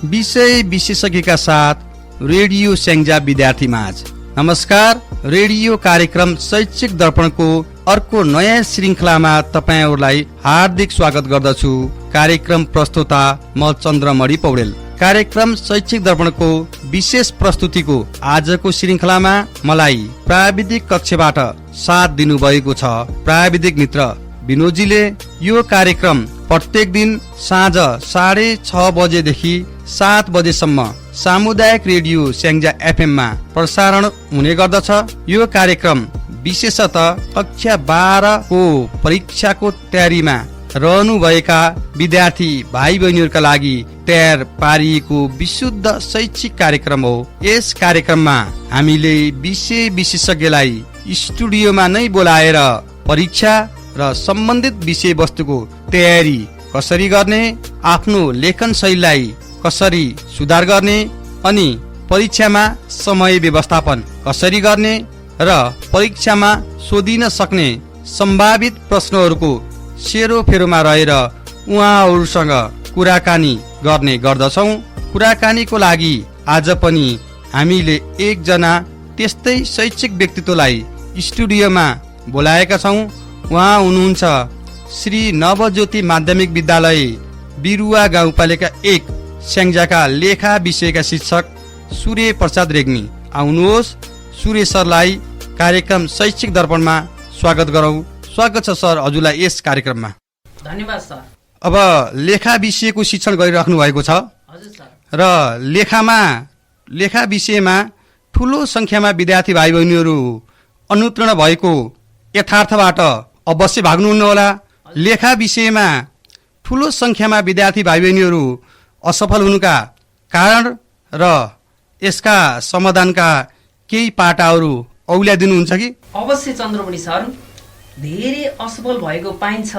विषय विशेषज्ञका साथ रेडियो स्याङ्जा विद्यार्थी माझ। नमस्कार, रेडियो कार्यक्रम शैक्षिक दर्पणको अर्को नयाँ श्रृङ्खलामा तपाईहरूलाई हार्दिक स्वागत गर्दछु। कार्यक्रम प्रस्तुता म चन्द्रमणि पौडेल। कार्यक्रम शैक्षिक दर्पणको विशेष प्रस्तुतिको आजको श्रृङ्खलामा मलाई प्राविधिक कक्षबाट साथ दिनुभएको छ प्राविधिक मित्र विनोदजीले। यो कार्यक्रम प्रत्येक दिन साँझ 6:30 बजेदेखि 7 बजेसम्म सामुदायिक रेडियो स्याङ्जा FM मा प्रसारण हुने गर्दछ। यो कार्यक्रम विशेषतः कक्षा 12 को परीक्षाको तयारीमा रहनुभएका विद्यार्थी भाइ बहिनीहरूका लागि तयार पारिएको विशुद्ध शैक्षिक कार्यक्रम हो। यस कार्यक्रममा हामीले विषय विशेषज्ञलाई स्टुडियोमा नै बोलाएर परीक्षा र सम्बन्धित विषय वस्तुको तयारी कसरी गर्ने, आफ्नो लेखन शैलीलाई कसरी सुधार गर्ने अनि परीक्षामा समय व्यवस्थापन कसरी गर्ने र परीक्षामा सोधिन सक्ने सम्भावित प्रश्नहरूको सेरोफेरोमा रहेर उहाँहरूसँग कुराकानी गर्ने गर्दछौँ। कुराकानीको लागि आज पनि हामीले एकजना त्यस्तै शैक्षिक व्यक्तित्वलाई स्टुडियोमा बोलाएका छौँ। उहाँ हुनुहुन्छ श्री नवज्योति माध्यमिक विद्यालय बिरुवा गाउँपालिका 1 स्याङ्जाका लेखा विषयका शिक्षक सूर्य प्रसाद रेग्मी। आउनुहोस्, सूर्य सरलाई कार्यक्रम शैक्षिक दर्पणमा स्वागत गरौँ। स्वागत छ सर हजुरलाई यस कार्यक्रममा। धन्यवाद सर। अब लेखा विषयको शिक्षण गरिराख्नु भएको छ। हजुर सर। र लेखा विषयमा ठुलो संख्यामा विद्यार्थी भाइ बहिनीहरू अनुत्तीर्ण भएको यथार्थबाट अवश्य भाग्नुहुन्न होला। लेखा विषयमा ठुलो संख्यामा विद्यार्थी भाइ बहिनीहरू असफल हुनुका कारण र यसका समाधानका केही पाटाहरू औल्याइदिनुहुन्छ कि? अवश्य चन्द्रमणि सर, धेरै असफल भएको पाइन्छ।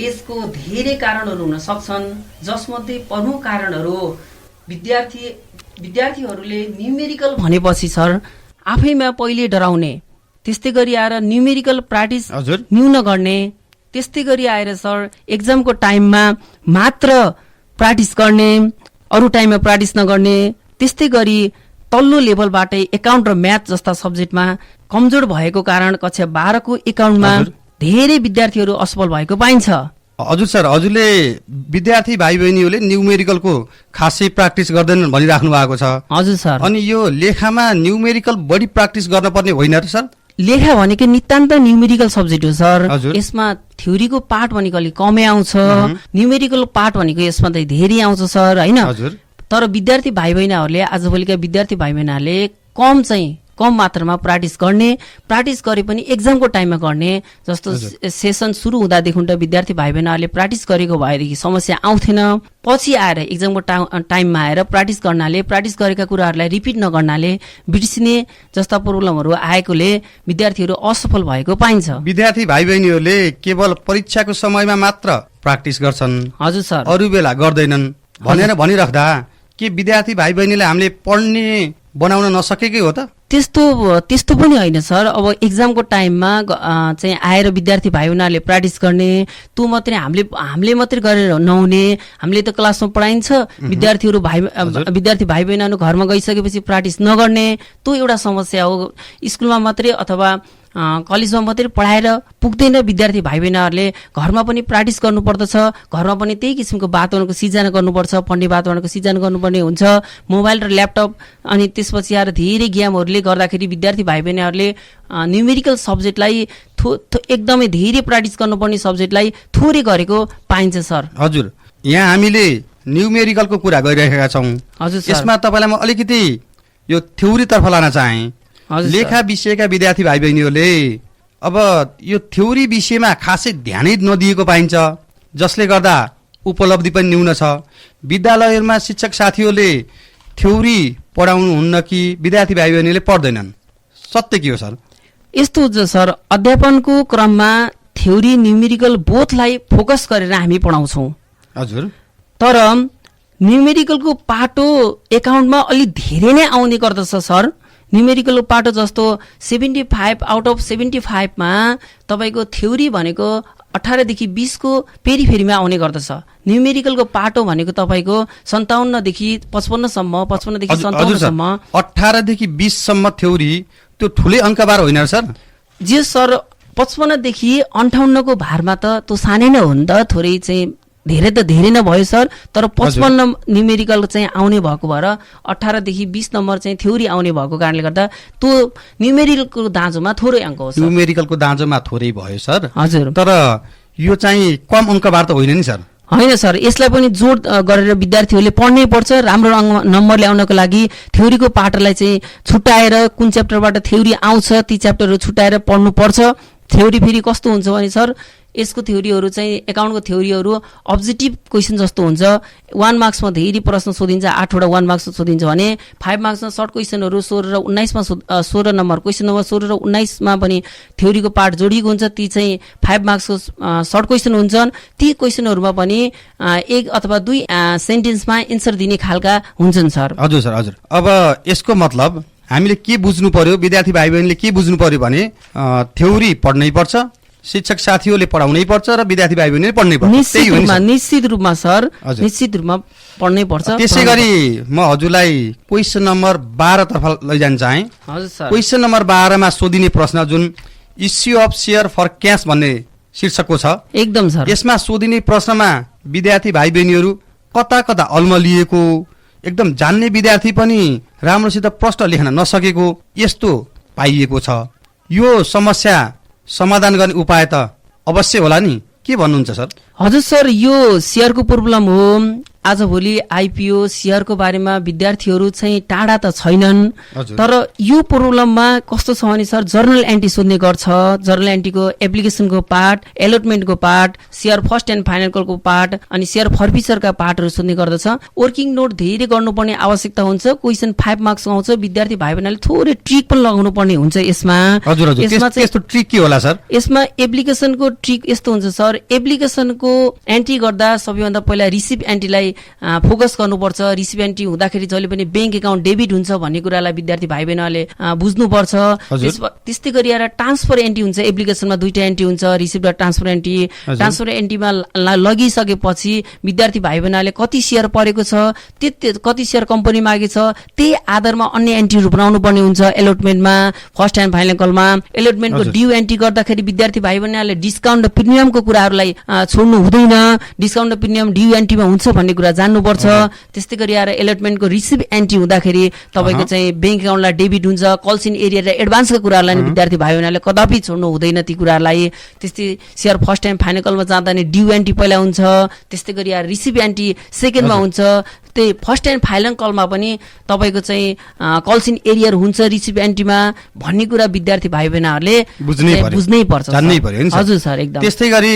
यसको धेरै कारणहरू हुन सक्छन्, जसमध्ये प्रमुख कारणहरू विद्यार्थीहरूले न्युमेरिकल भनेपछि सर आफैमा पहिले डराउने, त्यस्तै गरी आएर न्युमेरिकल प्र्याक्टिस न्यून गर्ने, त्यस्तै गरी आएर सर एक्जामको टाइममा मात्र प्र्याक्टिस गर्ने, अरू टाइममा प्र्याक्टिस नगर्ने, त्यस्तै गरी तल्लो लेभलबाटै एकाउन्ट र म्याथ जस्ता सब्जेक्टमा कमजोर भएको कारण कक्षा 12 को एकाउन्टमा धेरै विद्यार्थीहरू असफल भएको पाइन्छ। हजुर सर, हजुरले विद्यार्थी भाइ बहिनीहरूले न्युमेरिकलको खासै प्र्याक्टिस गर्दैनन् भनिराख्नु भएको छ। हजुर सर। अनि यो लेखामा न्युमेरिकल बढी प्र्याक्टिस गर्नुपर्ने होइन र सर? लेखा भनेको नितान्त न्युमेरिकल सब्जेक्ट हो सर। यसमा थ्योरीको पार्ट भनेको अलिक कमै आउँछ, न्युमेरिकल पार्ट भनेको यसमा त धेरै आउँछ सर, होइन? तर विद्यार्थी भाइ बहिनीहरूले, आजभोलिका विद्यार्थी भाइ बहिनीहरूले कम मात्रामा प्र्याक्टिस गरे पनि एक्जामको टाइममा गर्ने। जस्तो सेसन सुरु हुँदादेखि विद्यार्थी भाइ बहिनीहरूले प्र्याक्टिस गरेको भएदेखि समस्या आउँथेन। पछि आएर एक्जामको टाइममा आएर प्र्याक्टिस गर्नाले, प्र्याक्टिस गरेका कुराहरूलाई रिपिट नगर्नाले बिर्सिने जस्ता प्रब्लमहरू आएकोले विद्यार्थीहरू असफल भएको पाइन्छ। विद्यार्थी भाइ बहिनीहरूले केवल परीक्षाको समयमा मात्र प्र्याक्टिस गर्छन्। हजुर सर। अरू बेला गर्दैनन् भनेर भनिराख्दा के विद्यार्थी भाइ बहिनीलाई हामीले पढ्ने बनाउन नसकेकै हो त? त्यस्तो पनि होइन सर। अब एक्जामको टाइममा चाहिँ आएर विद्यार्थी भाइ बहिनीहरूले प्र्याक्टिस गर्ने, त्यो मात्रै हामीले मात्रै गरेर नहुने। हामीले त क्लासमा पढाइन्छ, विद्यार्थी भाइ बहिनीहरू घरमा गइसकेपछि प्र्याक्टिस नगर्ने, त्यो एउटा समस्या हो। स्कुलमा मात्रै अथवा कलेजमा मात्रै पढाएर पुग्दैन। विद्यार्थी भाइ बहिनीहरूले घरमा पनि प्र्याक्टिस गर्नुपर्दछ, घरमा पनि त्यही किसिमको वातावरणको सिर्जना गर्नुपर्छ, पढ्ने वातावरणको सिर्जना गर्नुपर्ने हुन्छ। मोबाइल र ल्यापटप अनि त्यसपछि आएर धेरै गेमहरूले गर्दाखेरि विद्यार्थी भाइ बहिनीहरूले न्युमेरिकल सब्जेक्टलाई एकदमै धेरै प्र्याक्टिस गर्नुपर्ने सब्जेक्टलाई थोरै गरेको पाइन्छ सर। हजुर, यहाँ हामीले न्युमेरिकलको कुरा गरिरहेका छौँ। हजुर सर। यसमा तपाईँलाई म अलिकति यो थ्योरीतर्फ लान चाहेँ। लेखा विषयका विद्यार्थी भाइ बहिनीहरूले अब यो थ्योरी विषयमा खासै ध्यानै नदिएको पाइन्छ, जसले गर्दा उपलब्धि पनि न्यून छ। विद्यालयहरूमा शिक्षक साथीहरूले थ्योरी पढाउनुहुन्न कि विद्यार्थी भाइ बहिनीले पढ्दैनन्? सत्य के हो सर? यस्तो हुन्छ सर, अध्यापनको क्रममा थ्योरी न्युमेरिकल बोथलाई फोकस गरेर हामी पढाउँछौँ। हजुर। तर न्युमेरिकलको पाटो एकाउन्टमा अलिक धेरै नै आउने गर्दछ सर। न्युमेरिकल पाटो जस्तो 75 आउट अफ 75 मा तपाईँको थ्योरी भनेको 18 देखि 20 को पेरिफेरीमा आउने गर्दछ। न्युमेरिकलको पाटो भनेको तपाईको 57 देखि 55 सम्म, 55 देखि 57 सम्म। 18 देखि 20 सम्म थ्योरी त्यो ठुलै अंकबार होइन सर? जे सर 55 देखि 58 को भारमा त त्यो सानै नै हो नि त, थोरै चाहिँ धेरै नै भयो सर। तर 55 न्युमेरिकल चाहिँ आउने भएको भएर 18 देखि 20 नम्बर चाहिँ थ्योरी आउने भएको कारणले गर्दा त्यो न्युमेरिकलको दाँजोमा थोरै अंक हो सर। न्युमेरिकलको दाँजोमा थोरै भयो सर। हजुर। तर यो चाहिँ कम अंकबार त होइन नि सर? होइन सर, यसलाई पनि जोड गरेर विद्यार्थीहरूले पढ्नै पर्छ। राम्रो नम्बर ल्याउनको लागि थ्योरीको पाटोलाई चाहिँ छुट्याएर कुन च्याप्टरबाट थ्योरी आउँछ ती च्याप्टरहरू छुट्याएर पढ्नुपर्छ। थ्योरी फेरि कस्तो हुन्छ भने सर, यसको थ्योरीहरू चाहिँ एकाउन्टको थ्योरीहरू अब्जेक्टिभ क्वेसन जस्तो हुन्छ। 1 मार्क्समा धेरै प्रश्न सोधिन्छ, 8 वटा 1 मार्क्समा सोधिन्छ भने 5 मार्क्समा सर्ट क्वेसनहरू 16 र 19 मा 16 नम्बर क्वेसन नम्बर 16 र 19 मा पनि थ्योरीको पार्ट जोडिएको हुन्छ। ती चाहिँ 5 मार्क्सको सर्ट क्वेसन हुन्छन्। ती क्वेसनहरूमा पनि 1 अथवा 2 सेन्टेन्समा एन्सर दिने खालका हुन्छन् सर। हजुर सर, हजुर। अब यसको मतलब हामीले के बुझ्नु पर्यो, विद्यार्थी भाइ बहिनीले के बुझ्नु पर्यो भने थ्योरी पढ्नै पर्छ, शिक्षक साथीहरूले पढाउनै पर्छ र विद्यार्थी भाइ बहिनीले पढ्नै पर्छ। निश्चित रूपमा सर, निश्चित रूपमा पढ्नै पर्छ। त्यसै गरी म हजुरलाई क्वेसन नम्बर 12 तर्फ लैजान चाहे। हजुर सर। क्वेसन नम्बर 12 मा सोधिने प्रश्न जुन issue of share for cash भन्ने शीर्षकको छ, एकदम सर। यसमा सोधिने प्रश्नमा विद्यार्थी भाइ बहिनीहरू कता कता अल्मलिएको, एकदम जान्ने विद्यार्थी पनि राम्रोसित प्रश्न लेख्न नसकेको यस्तो पाइएको छ। यो समस्या समाधान गर्ने उपाय त अवश्य होला नि, के भन्नुहुन्छ सर? हजुर सर, यो शेयरको प्रब्लम हो। आजभोलि आइपिओ शेयरको बारेमा विद्यार्थीहरू चाहिँ टाढा त छैनन्, तर यो प्रब्लममा कस्तो छ भने सर, जर्नल एन्ट्री सोध्ने गर्छ। जर्नल एन्ट्रीको एप्लिकेसनको पार्ट, एलोटमेन्टको पार्ट, शेयर फर्स्ट एन्ड फाइनलको पार्ट अनि शेयर फर्फिचरका पार्टहरू सोध्ने गर्दछ। वर्किङ नोट धेरै गर्नुपर्ने आवश्यकता हुन्छ। क्वेसन 5 मार्क्स आउँछ। विद्यार्थी भाइ बहिनीले थोरै ट्रिक पनि लगाउनु पर्ने हुन्छ यसमा। यसमा त्यस्तो ट्रिक के होला सर? यसमा एप्लिकेसनको ट्रिक यस्तो हुन्छ सर, एप्लिकेसनको एन्ट्री गर्दा सबैभन्दा पहिला रिसिभ एन्ट्रीलाई फोकस गर्नुपर्छ। रिसिभ एन्ट्री हुँदाखेरि जहिले पनि ब्याङ्क एकाउन्ट डेबिट हुन्छ भन्ने कुरालाई विद्यार्थी भाइ बहिनीले बुझ्नुपर्छ। त्यस्तै गरी आएर ट्रान्सफर एन्ट्री हुन्छ। एप्लिकेसनमा 2टा एन्ट्री हुन्छ, रिसिभ र ट्रान्सफर एन्ट्री। ट्रान्सफर एन्ट्रीमा लगिसकेपछि विद्यार्थी भाइ बहिनीले कति सेयर परेको छ, कति सेयर कम्पनी मागेछ, त्यही आधारमा अन्य एन्ट्रीहरू बनाउनु पर्ने हुन्छ। एलोटमेन्टमा, फर्स्ट एन्ड फाइनलमा एलोटमेन्टको ड्यू एन्ट्री गर्दाखेरि विद्यार्थी भाइ बहिनीले डिस्काउन्ट र प्रिमियमको कुराहरूलाई छोड्नु हुँदैन। डिस्काउन्ट र प्रिमियम ड्यू एन्ट्रीमा हुन्छ भन्ने कुरा जान्नुपर्छ। त्यस्तै गरी आएर एलोटमेन्टको रिसिभ एन्ट्री हुँदाखेरि तपाईँको चाहिँ ब्याङ्क एकाउन्टलाई डेबिट हुन्छ। कल्स इन एरिया र एडभान्सका कुराहरूलाई विद्यार्थी भाइ बहिनीले कदापि छोड्नु हुँदैन ती कुराहरूलाई। त्यस्तै सेयर फर्स्ट टाइम फाइनलमा जाँदा नि ड्यू एन्ट्री पहिला हुन्छ। त्यस्तै गरी आएर रिसिभ एन्ट्री सेकेन्डमा हुन्छ। त्यही फर्स्ट एन्ड फाइनल कलमा पनि तपाईँको चाहिँ कल्स इन एरियर हुन्छ रिसिभ एन्ट्रीमा भन्ने कुरा विद्यार्थी भाइ बहिनीहरूले बुझ्नै पर्छ। हजुर सर, एकदम। त्यस्तै गरी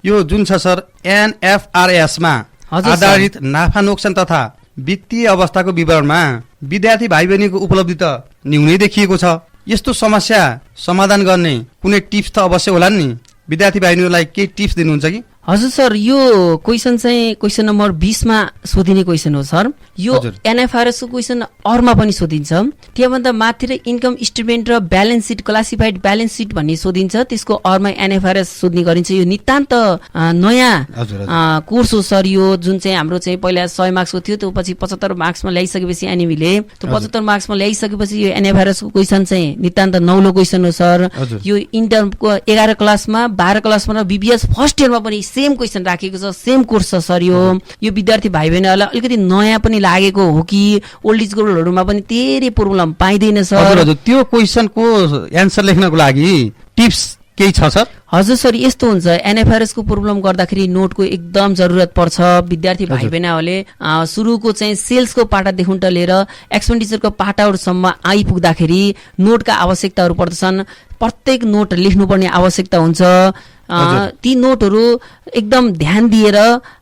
यो जुन छ सर एनएफआरएस मा आधारित नाफा नोक्सान तथा वित्तीय अवस्थाको विवरणमा विद्यार्थी भाइ बहिनीको उपलब्धि त न्यूनै देखिएको छ। यस्तो समस्या समाधान गर्ने कुनै टिप्स त अवश्य होला नि? विद्यार्थी भाइ बहिनीलाई के टिप्स दिनुहुन्छ कि? हजुर सर, यो क्वेसन चाहिँ क्वेसन नम्बर 20 मा सोधिने क्वेसन हो सर। यो एनएफआरएस को क्वेसन अरमा पनि सोधिन्छ। त्यहाँभन्दा माथि र इन्कम स्टेटमेन्ट र balance seat, classified balance seat भन्ने सोधिन्छ। त्यसको अरमा एनएफआरएस सोध्ने गरिन्छ। यो नितान्त नयाँ कोर्स हो सर। यो जुन चाहिँ हाम्रो चाहिँ पहिला 100 मार्क्सको थियो, त्यो पछि 75 मार्क्समा ल्याइसकेपछि एनएमले त्यो 75 मार्क्समा ल्याइसकेपछि यो एनएफआरएस को क्वेसन चाहिँ नितान्त नौलो क्वेसन हो सर। यो इन्टर्मको 11 क्लासमा, 12 क्लासमा र बीबीएस फर्स्ट इयरमा पनि सेम क्वेसन राखेको छ, सेम कोर्स छ सर। यो विद्यार्थी भाइ बहिनीहरूलाई अलिकति नयाँ पनि लागेको हो कि ओल्ड इज गोल्डहरूमा पनि धेरै प्रब्लम पाइँदैन सर। त्यो क्वेसनको एन्सर लेख्नको लागि टिप्स केही छ सर? हजुर सर, यस्तो हुन्छ, एनएफआरएस को प्रब्लम गर्दाखेरि नोटको एकदम जरुरत पर्छ। विद्यार्थी भाइ बहिनीहरूले सुरुको चाहिँ सेल्सको पाटादेखि लिएर एक्सपेन्डिचरको पाटाहरूसम्म आइपुग्दाखेरि नोटका आवश्यकताहरू पर्दछन्। प्रत्येक नोट लेख्नुपर्ने आवश्यकता हुन्छ। ती नोटहरू एकदम ध्यान दिएर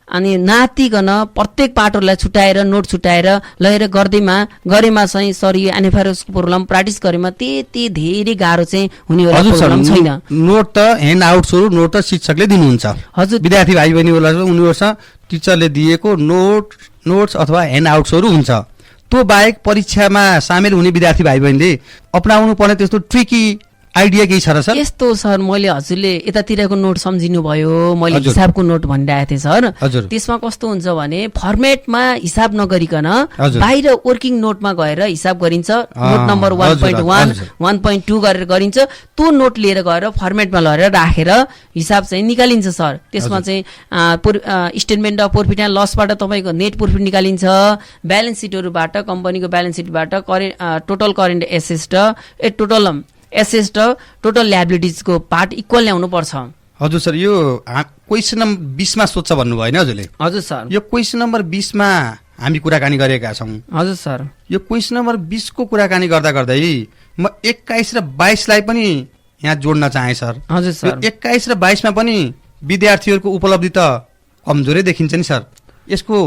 अनि नातिकन प्रत्येक पाटोलाई छुट्याएर नोट छुट्याएर लगेर गरेमा चाहिँ सर यो एनएफआरएस को प्रब्लम प्र्याक्टिस गरेमा त्यति धेरै गाह्रो चाहिँ हुने होला प्रब्लम छैन। नोट त ह्यान्ड आउट्सहरू नोट त शिक्षकले दिनुहुन्छ। हजुर, विद्यार्थी भाइ बहिनीहरूलाई उनीहरूसँग टिचरले दिएको नोट्स अथवा ह्यान्ड आउट्सहरू हुन्छ। त्यो बाहेक परीक्षामा सामेल हुने विद्यार्थी भाइ बहिनीले अपनाउनु पर्ने त्यस्तो ट्रिकी आइडिया केही छ र सर? यस्तो सर, मैले हजुरले यतातिरको नोट सम्झिनु भयो, मैले हजुर। हिसाबको नोट भनिरहेको थिएँ सर। हजुर। त्यसमा कस्तो हुन्छ भने फर्मेटमा हिसाब नगरिकन हजुर। बाहिर वर्किङ नोटमा गएर हिसाब गरिन्छ। नोट नम्बर हजुर, 1.1 हजुर। 1.2 गरेर गरिन्छ। त्यो नोट लिएर गएर फर्मेटमा लगेर राखेर हिसाब चाहिँ निकालिन्छ सर। त्यसमा चाहिँ स्टेटमेन्ट अफ प्रॉफिट एन्ड लसबाट तपाईँको नेट प्रॉफिट निकालिन्छ, ब्यालेन्स सिटहरूबाट कम्पनीको ब्यालेन्स सिटबाट total current asset total asset total ल्याबिलिटिजको पार्ट इक्वल ल्याउनु पर्छ। हजुर सर, यो क्वेसन नम्बर 20 मा सोध्छ भन्नुभयो होइन हजुरले? हजुर सर। यो क्वेसन नम्बर 20 मा हामी कुराकानी गरेका छौँ। हजुर सर। यो क्वेसन नम्बर 20 को कुराकानी गर्दा गर्दै म 21 र 22 लाई पनि यहाँ जोड्न चाहे सर। हजुर सर। 21 र 22 मा पनि विद्यार्थीहरूको उपलब्धि त कमजोरै देखिन्छ नि सर। यसको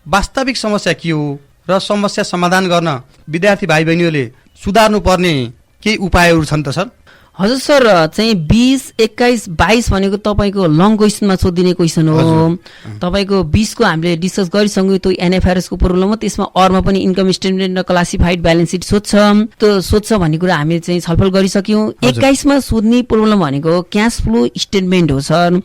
वास्तविक समस्या के हो र समस्या समाधान गर्न विद्यार्थी भाइ बहिनीहरूले सुधार्नु पर्ने केही उपायहरू छन् त सर? हजुर सर, चाहिँ 20, 21, 22 भनेको तपाईँको लङ क्वेसनमा सोधिने क्वेसन हो। तपाईँको 20 को हामीले डिस्कस गरिसक्यौँ, त्यो एनएफआरएस को प्रब्लम हो। त्यसमा अरमा पनि इन्कम स्टेटमेन्ट र क्लासिफाइड ब्यालेन्स सिट सोध्छ, त्यो सोध्छ भन्ने कुरा हामीले चाहिँ छलफल गरिसक्यौँ। 21 मा सोध्ने प्रब्लम भनेको क्यास फ्लो स्टेटमेन्ट हो सर।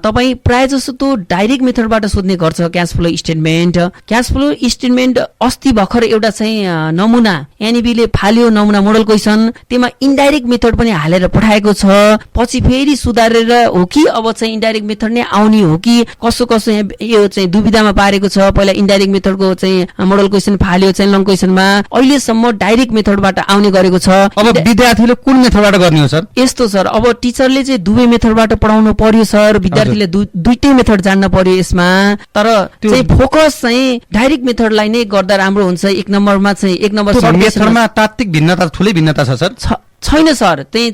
तपाईँ प्रायः जसो त्यो डाइरेक्ट मेथडबाट सोध्ने गर्छ cash flow statement. Cash flow statement अस्ति भर्खर एउटा चाहिँ नमुना एनइबीले फाल्यो नमुना मोडल क्वेसन, त्यसमा इन्डाइरेक्ट मेथड पनि हालेर पठाएको छ। पछि फेरि सुधारेर हो कि अब चाहिँ इन्डाइरेक्ट मेथड नै आउने हो कि कसो कसो यो चाहिँ दुविधामा पारेको छ। पहिला इन्डाइरेक्ट मेथडको चाहिँ मोडल क्वेसन फाल्यो चाहिँ लङ क्वेसनमा, अहिलेसम्म डाइरेक्ट मेथडबाट आउने गरेको छ। अब विद्यार्थीले कुन मेथडबाट गर्ने हो सर? यस्तो सर, अब टिचरले चाहिँ दुवै मेथडबाट पढाउनु पर्यो सर, विद्यार्थीले दुईटै मेथड जान्न पर्यो यसमा। तर चाहिँ फोकस चाहिँ डाइरेक्ट मेथडलाई नै गर्दा राम्रो हुन्छ। एक नम्बरमा चाहिँ एक नम्बर मेथडमा तात्विक भिन्नता, ठुलै भिन्नता छ सर? छैन सर, त्यही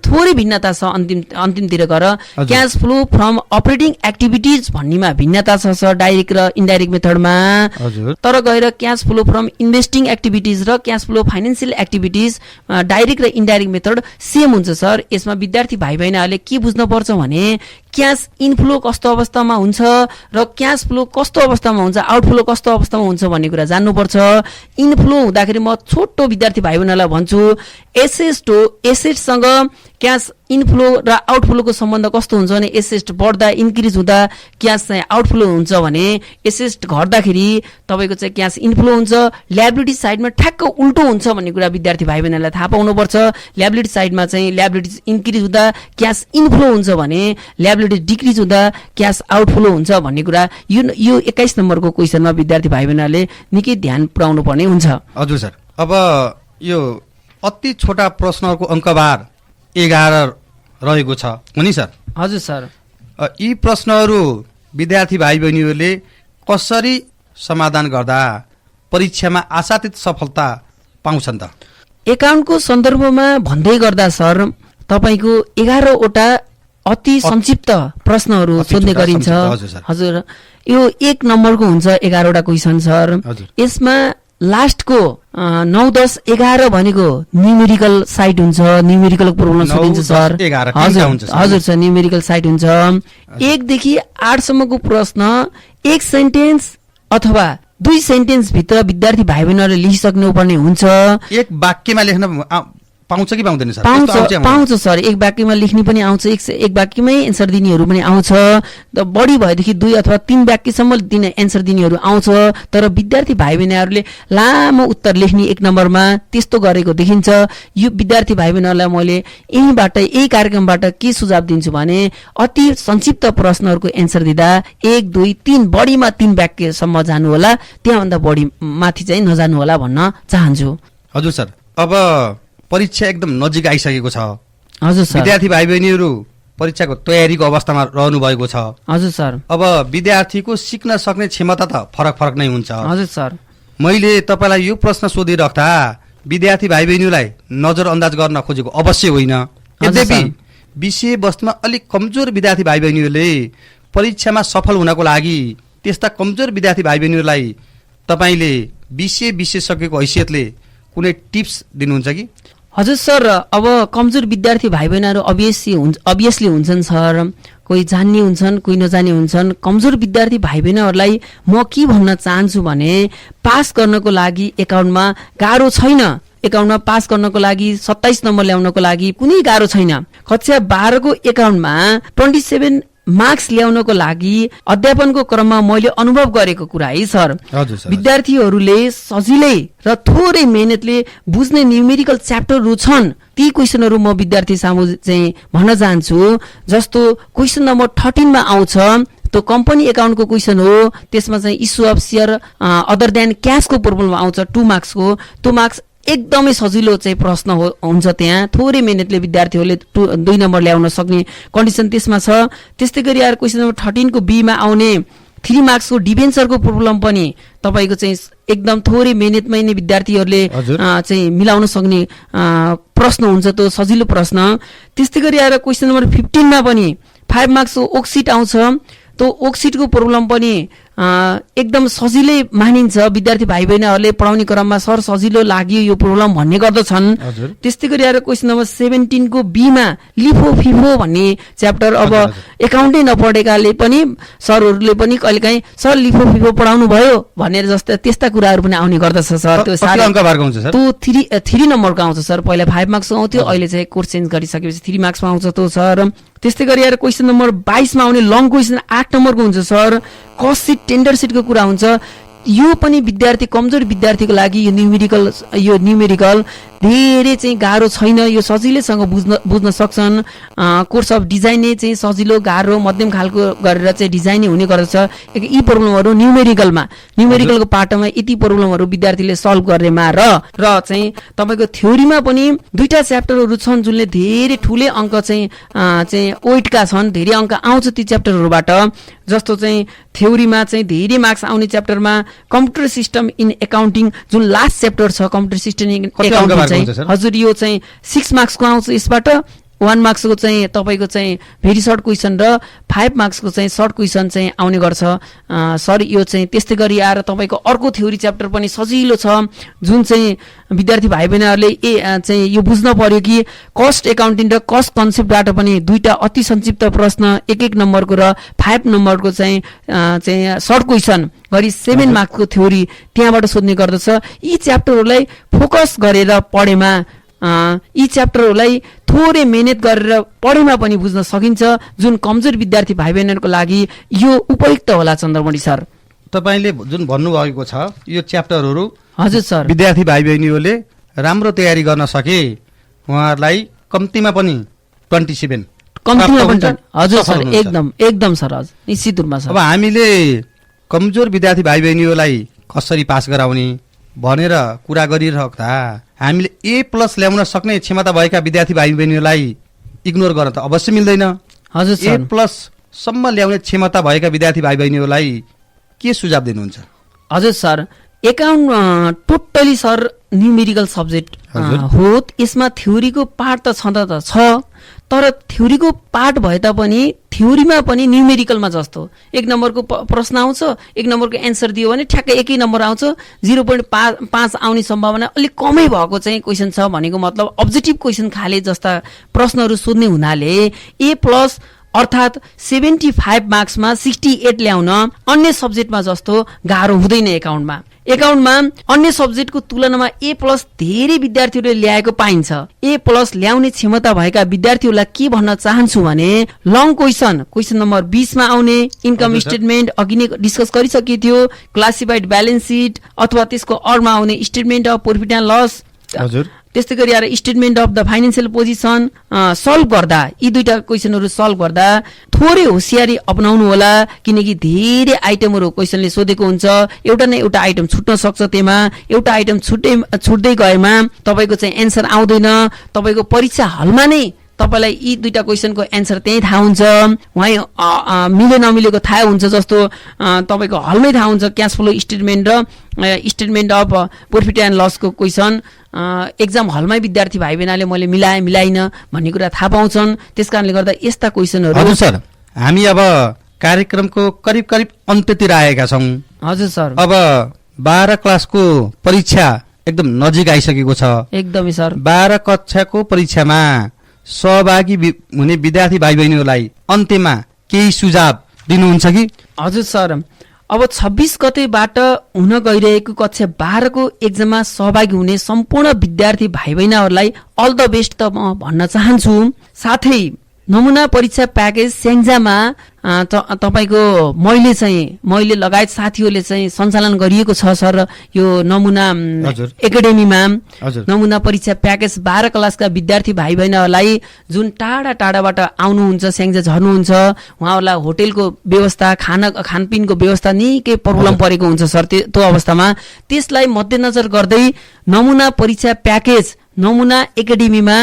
थोरै भिन्नता छ। अन्तिमतिर गएर cash flow from operating activities भन्नेमा भिन्नता छ सर डाइरेक्ट र इन्डाइरेक्ट मेथडमा। तर गएर cash flow from investing activities र cash flow financial activities direct र इन्डाइरेक्ट मेथड सेम हुन्छ सर। यसमा विद्यार्थी भाइ बहिनीहरूले के बुझ्नुपर्छ भने क्यास इनफ्लो कस्तो अवस्थामा हुन्छ र क्यास फ्लो कस्तो अवस्थामा हुन्छ, आउटफ्लो कस्तो अवस्थामा हुन्छ भन्ने कुरा जान्नुपर्छ। इनफ्लो हुँदाखेरि म छोटो विद्यार्थी भाइ बहिनीलाई भन्छु, एसेटसँग क्यास इनफ्लो र आउटफ्लोको सम्बन्ध कस्तो हुन्छ भने एसेट बढ्दा इन्क्रिज हुँदा क्यास चाहिँ आउटफ्लो हुन्छ भने एसेट घट्दाखेरि तपाईँको चाहिँ क्यास इनफ्लो हुन्छ। ल्याबिलिटी साइडमा ठ्याक्क उल्टो हुन्छ भन्ने कुरा विद्यार्थी भाइ बहिनीलाई थाहा पाउनुपर्छ। ल्याबिलिटी साइडमा चाहिँ ल्याबिलिटी इन्क्रिज हुँदा क्यास इनफ्लो हुन्छ भने ल्याबिलिटी डिक्रिज हुँदा क्यास आउटफ्लो हुन्छ भन्ने कुरा यो 21 नम्बरको क्वेसनमा विद्यार्थी भाइ बहिनीले निकै ध्यान पुर्याउनु पर्ने हुन्छ। हजुर सर, अब यो अति छोटा प्रश्नहरूको अङ्कबार 11 रहेको छ हो नि सर? हजुर सर। यी प्रश्नहरू विद्यार्थी भाइ बहिनीहरूले कसरी समाधान गर्दा परीक्षामा आशातीत सफलता पाउँछन् त? एकाउन्टको सन्दर्भमा भन्दै गर्दा सर तपाईँको 11 वटा अति संक्षिप्त प्रश्नहरू सोध्ने गरिन्छ। हजुर, यो 1 नम्बरको हुन्छ 11 वटा क्वेसन सर। यसमा लास्टको 9, 10, 11 भनेको न्युमेरिकल साइड हुन्छ, न्युमेरिकल प्रब्लम सोधिन्छ सर। हजुर सर, न्युमेरिकल साइड हुन्छ। 1 देखि 8 सम्मको प्रश्न 1 सेन्टेन्स अथवा 2 सेन्टेन्स भित्र विद्यार्थी भाइ बहिनीहरूले लेखिसक्नु पर्ने हुन्छ। एक वाक्यमा लेख्न पाउँछ कि पाउँदैन सर? पाउँछ सर, एक वाक्यमा लेख्ने पनि आउँछ, एक वाक्यमै एन्सर दिनेहरू पनि आउँछ। बढी भएदेखि 2 अथवा 3 वाक्यसम्म दिने एन्सर दिनेहरू आउँछ। तर विद्यार्थी भाइ बहिनीहरूले लामो उत्तर लेख्ने 1 नम्बरमा त्यस्तो गरेको देखिन्छ। यो विद्यार्थी भाइ बहिनीहरूलाई मैले यही कार्यक्रमबाट के सुझाव दिन्छु भने अति संक्षिप्त प्रश्नहरूको एन्सर दिँदा 1, 2, 3 बढीमा 3 वाक्यसम्म जानु होला, त्यहाँभन्दा बढी माथि चाहिँ नजानु होला भन्न चाहन्छु। हजुर सर, अब परीक्षा एकदम नजिक आइसकेको छ। हजुर सर। विद्यार्थी भाइ बहिनीहरू परीक्षाको तयारीको अवस्थामा रहनु भएको छ। हजुर सर। अब विद्यार्थीको सिक्न सक्ने क्षमता त फरक नै हुन्छ। हजुर सर। मैले तपाईँलाई यो प्रश्न सोधिराख्दा विद्यार्थी भाइ बहिनीलाई नजरअन्दाज गर्न खोजेको अवश्य होइन। यद्यपि विषय वस्तुमा अलिक कमजोर विद्यार्थी भाइ बहिनीहरूले परीक्षामा सफल हुनको लागि त्यस्ता कमजोर विद्यार्थी भाइ बहिनीहरूलाई तपाईँले विषय विशेषज्ञको हैसियतले कुनै टिप्स दिनुहुन्छ कि? हजुर सर, अब कमजोर विद्यार्थी भाइ बहिनीहरू अभियसली हुन्छन् सर। कोही जान्ने हुन्छन्, कोही नजान्ने हुन्छन्। कमजोर विद्यार्थी भाइ बहिनीहरूलाई म के भन्न चाहन्छु भने पास गर्नको लागि एकाउन्टमा गाह्रो छैन। एकाउन्टमा पास गर्नको लागि 27 नम्बर ल्याउनको लागि कुनै गाह्रो छैन। कक्षा 12 को एकाउन्टमा 27 मार्क्स ल्याउनको लागि अध्यापनको क्रममा मैले अनुभव गरेको कुरा है सर। विद्यार्थीहरूले सजिलै र थोरै मेहनतले बुझ्ने न्युमेरिकल च्याप्टरहरू छन्, ती क्वेसनहरू म विद्यार्थी सामु चाहिँ भन्न चाहन्छु। जस्तो क्वेसन नम्बर 13 मा आउँछ, त्यो कम्पनी एकाउन्टको क्वेसन हो, त्यसमा चाहिँ issue of share other than क्याशको प्रोब्लम आउँछ 2 मार्क्सको। त्यो मार्क्स एकदमै सजिलो चाहिँ प्रश्न हुन्छ, त्यहाँ थोरै मेहनतले विद्यार्थीहरूले 2 नम्बर ल्याउन सक्ने कन्डिसन त्यसमा छ। त्यस्तै गरी आएर क्वेसन नम्बर 13 को बी मा आउने 3 मार्क्सको डिभेन्चरको प्रोब्लम पनि तपाईको चाहिँ एकदम थोरै मेहनतमै नै विद्यार्थीहरूले चाहिँ मिलाउन सक्ने प्रश्न हुन्छ, त्यो सजिलो प्रश्न। त्यस्तै गरी आएर क्वेसन नम्बर 15 मा पनि 5 मार्क्सको ओक्सिट आउँछ, त्यो ओक्सिटको प्रोब्लम पनि एकदम सजिलै मानिन्छ। विद्यार्थी भाइ बहिनीहरूले पढाउने क्रममा सर सजिलो लाग्यो यो प्रोब्लम भन्ने गर्दछन्। त्यस्तै गरी आएर क्वेसन नम्बर 17 को बी मा लिफो फिफो भन्ने च्याप्टर अब एकाउन्टै नपढेकाले पनि सरहरूले पनि कहिलेकाहीँ सर लिफो फिफो पढाउनु भयो भनेर जस्तो त्यस्ता कुराहरू पनि आउने गर्दछ सर। त्यो 3 नम्बरको आउँछ सर, पहिला 5 मार्क्सको आउँथ्यो, अहिले चाहिँ कोर्स चेन्ज गरिसकेपछि 3 मार्क्समा आउँछ त्यो सर। त्यस्तै गरी आएर क्वेसन नम्बर 22 मा आउने लङ क्वेसन 8 नम्बरको हुन्छ सर, कस्ट सिट टेन्डर सिटको कुरा हुन्छ। यो पनि विद्यार्थी कमजोर विद्यार्थीको लागि यो न्युमेरिकल धेरै चाहिँ गाह्रो छैन, यो सजिलैसँग बुझ्न सक्छन्। कोर्स अफ डिजाइन नै चाहिँ सजिलो गाह्रो मध्यम खालको गरेर चाहिँ डिजाइन नै हुने गर्दछ। यी प्रब्लमहरू न्युमेरिकलको पाटोमा यति प्रब्लमहरू विद्यार्थीले सल्भ गर्नेमा र चाहिँ तपाईँको थ्योरीमा पनि 2टा च्याप्टरहरू छन् जुनले धेरै ठुलै अङ्क चाहिँ वेटका छन्, धेरै अङ्क आउँछ ती च्याप्टरहरूबाट। जस्तो चाहिँ थ्योरीमा चाहिँ धेरै मार्क्स आउने च्याप्टरमा कम्प्युटर सिस्टम इन एकाउन्टिङ जुन लास्ट च्याप्टर छ, कम्प्युटर सिस्टम इन एकाउन्टिङ हजुर यो चाहिँ 6 मार्क्सको आउँछ। यसबाट 1 मार्क्सको चाहिँ तपाईँको चाहिँ भेरी सर्ट क्वेसन र 5 मार्क्सको चाहिँ सर्ट क्वेसन चाहिँ आउने गर्छ सर। यो चाहिँ त्यस्तै गरी आएर तपाईँको अर्को थ्योरी च्याप्टर पनि सजिलो छ, जुन चाहिँ विद्यार्थी भाइ बहिनीहरूले चाहिँ यो बुझ्न पर्यो कि कस्ट एकाउन्टिङ र कस्ट कन्सेप्टबाट पनि 2टा अति संक्षिप्त प्रश्न 1 नम्बरको र 5 नम्बरको चाहिँ सर्ट क्वेसन गरी 7 मार्क्सको थ्योरी त्यहाँबाट सोध्ने गर्दछ। यी च्याप्टरहरूलाई फोकस गरेर पढेमा यी च्याप्टरहरूलाई थोरै मेहनत गरेर पढेमा पनि बुझ्न सकिन्छ, जुन कमजोर विद्यार्थी भाइ बहिनीहरूको लागि यो उपयुक्त होला। चन्द्रमणि सर, तपाईँले जुन भन्नुभएको छ यो च्याप्टरहरू हजुर सर विद्यार्थी भाइ बहिनीहरूले राम्रो तयारी गर्न सके उहाँहरूलाई कम्तीमा पनि 27 हजुर सर एकदम सर हजुर निश्चित रूपमा सर। अब हामीले कमजोर विद्यार्थी भाइ बहिनीहरूलाई कसरी पास गराउने भनेर कुरा गरिराख्दा हामीले A+ ल्याउन सक्ने क्षमता भएका विद्यार्थी भाइ बहिनीहरूलाई इग्नोर गर्न त अवश्य मिल्दैन। हजुर सर, A+ सम्म ल्याउने क्षमता भएका विद्यार्थी भाइ बहिनीहरूलाई के सुझाव दिनुहुन्छ? हजुर sir, account totally sir numerical subject हो। यसमा थ्योरीको पार्ट त छँदा त छ, तर थ्योरीको पार्ट भए तापनि थ्योरीमा पनि न्युमेरिकलमा जस्तो 1 नम्बरको प्रश्न आउँछ, 1 नम्बरको एन्सर दियो भने ठ्याक्कै 1 नम्बर आउँछ, 0.5 आउने सम्भावना अलिक कमै भएको चाहिँ क्वेसन छ भनेको मतलब अब्जेक्टिभ क्वेसन खाले जस्ता प्रश्नहरू सोध्ने हुनाले A+ अर्थात् 75 मार्क्समा 68 ल्याउन अन्य सब्जेक्टमा जस्तो गाह्रो हुँदैन। एकाउन्टमा अन्य सब्जेक्टको तुलनामा A+ धेरै विद्यार्थीहरूले ल्याएको पाइन्छ। A+ ल्याउने क्षमता भएका विद्यार्थीहरूलाई के भन्न चाहन्छु भने लङ क्वेसन नम्बर 20 मा आउने इन्कम स्टेटमेन्ट अघि नै डिस्कस गरिसकेको थियो, क्लासिफाइड ब्यालेन्स सिट अथवा त्यसको अरमा आउने statement of profit and loss, त्यस्तै गरी आएर statement of the financial position solve गर्दा यी 2टा क्वेसनहरू सल्भ गर्दा थोरै होसियारी अपनाउनु होला, किनकि धेरै आइटमहरू क्वेसनले सोधेको हुन्छ। एउटा न एउटा आइटम छुट्न सक्छ, त्यहाँ एउटा आइटम छुट्दै गएमा तपाईँको चाहिँ एन्सर आउँदैन। तपाईँको परीक्षा हलमा नै तपाईलाई यी 2टा क्वेसनको एन्सर त्यही थाहा हुन्छ, वहाँ मिले नमिलेको थाहा हुन्छ। जस्तो तपाईँको हलमै थाहा हुन्छ क्याश फ्लो स्टेटमेन्ट र स्टेटमेन्ट अफ प्रॉफिट एन्ड लसको क्वेसन एक्जाम हलमै विद्यार्थी भाइ बहिनीले मैले मिलाइन भन्ने कुरा थाहा पाउँछन्। त्यसकारणले गर्दा यस्ता क्वेसनहरू हजुर सर, हामी अब कार्यक्रमको करिब अन्त्यतिर आएका छौँ। हजुर सर, अब 12 क्लासको परीक्षा एकदम नजिक आइसकेको छ। एकदमै सर, 12 कक्षाको परीक्षामा सहभागी हुने विद्यार्थी भाइ बहिनीहरूलाई अन्त्यमा केही सुझाव दिनुहुन्छ कि? हजुर सर, अब 26 गतेबाट हुन गइरहेको कक्षा 12 को एक्जाममा सहभागी हुने सम्पूर्ण विद्यार्थी भाइ बहिनीहरूलाई अल द बेस्ट त म भन्न चाहन्छु। साथै नमुना परीक्षा प्याकेज स्याङ्जामा तपाईको मैले लगायत साथीहरूले चाहिँ सञ्चालन गरिएको छ सर। यो नमुना एकाडेमीमा नमुना परीक्षा प्याकेज 12 क्लासका विद्यार्थी भाइ बहिनीहरूलाई जुन टाढा टाढाबाट आउनुहुन्छ, स्याङ्जा झर्नुहुन्छ, उहाँहरूलाई होटेलको व्यवस्था, खानपिनको व्यवस्था निकै प्रब्लम परेको हुन्छ सर। त्यो अवस्थामा त्यसलाई मध्यनजर गर्दै नमुना परीक्षा प्याकेज नमुना एकाडेमीमा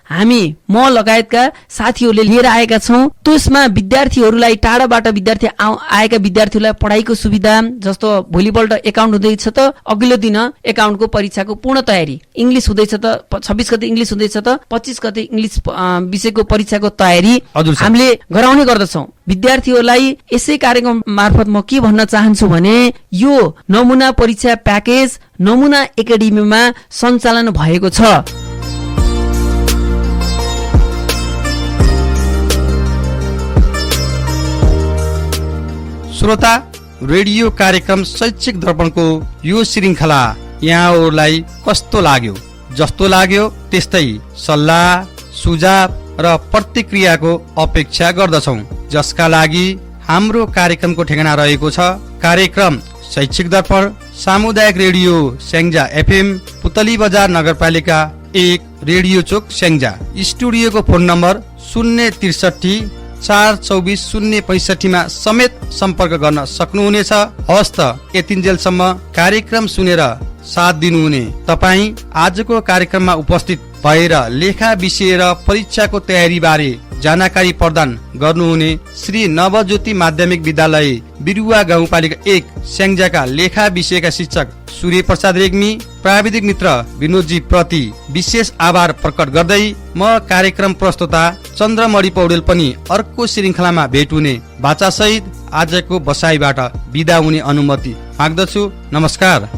हामी म लगायतका साथीहरूले लिएर आएका छौँ। त्यसमा विद्यार्थीहरूलाई टाढाबाट आएका विद्यार्थीहरूलाई पढाइको सुविधा, जस्तो भोलिपल्ट एकाउन्ट हुँदैछ त अघिल्लो दिन एकाउन्टको परीक्षाको पूर्ण तयारी, इङ्ग्लिस हुँदैछ त 26 गते इङ्ग्लिस हुँदैछ त 25 गते इङ्ग्लिस विषयको परीक्षाको तयारी हामीले गराउने गर्दछौँ। विद्यार्थीहरूलाई यसै कार्यक्रम मार्फत म के भन्न चाहन्छु भने यो नमुना परीक्षा प्याकेज नमुना एकाडेमीमा सञ्चालन भएको छ। श्रोता, रेडियो कार्यक्रम शैक्षिक दर्पणको यो श्रृङ्खला यहाँहरूलाई कस्तो लाग्यो? जस्तो लाग्यो त्यस्तै सल्लाह, सुझाव र प्रतिक्रियाको अपेक्षा गर्दछौँ, जसका लागि हाम्रो कार्यक्रमको ठेगाना रहेको छ कार्यक्रम शैक्षिक दर्पण सामुदायिक रेडियो स्याङ्जा एफएम, पुतली बजार नगरपालिका 1, रेडियो चोक स्याङ्जा। स्टुडियोको फोन नम्बर 063 424 065 मा समेत सम्पर्क गर्न सक्नुहुनेछ। हवस् त, यतिन्जेलसम्म कार्यक्रम सुनेर साथ दिनुहुने तपाईँ आजको कार्यक्रममा उपस्थित भएर लेखा विषय र परीक्षाको तयारी बारे जानकारी प्रदान गर्नुहुने श्री नवज्योति माध्यमिक विद्यालय बिरुवा गाउँपालिका 1 स्याङ्जाका लेखा विषयका शिक्षक सूर्य प्रसाद रेग्मी, प्राविधिक मित्र विनोदजी प्रति विशेष आभार प्रकट गर्दै म कार्यक्रम प्रस्तोता चन्द्रमणि पौडेल पनि अर्को श्रृङ्खलामा भेट हुने बाचासहित आजको बसाइबाट बिदा हुने अनुमति माग्दछु। नमस्कार।